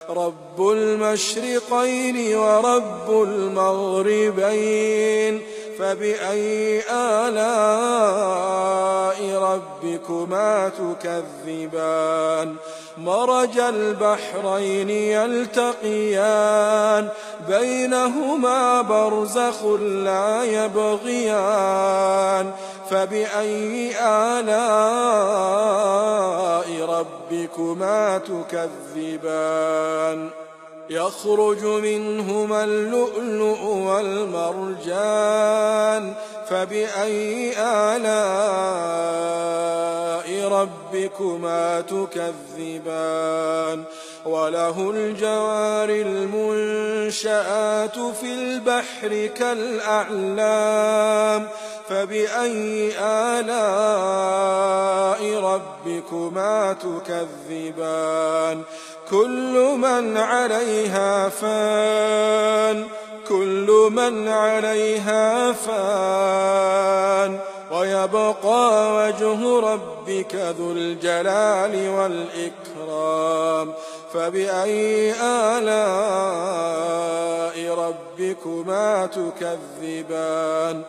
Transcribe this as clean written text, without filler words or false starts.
رب المشرقين ورب المغربين، فبأي آلاء ربكما تكذبان؟ مرج البحرين يلتقيان بينهما برزخ لا يبغيان، فبأي آلاء ربكما تكذبان؟ يخرج منهما اللؤلؤ والمرجان، فبأي آلاء ربكما تكذبان؟ وله الجوار المنشآت في البحر كالأعلام، فبأي آلاء ربكما تكذبان؟ كل من عليها فان، كل من عليها فان، ويبقى وجه ربك ذو الجلال والإكرام، فبأي آلاء ربكما تكذبان؟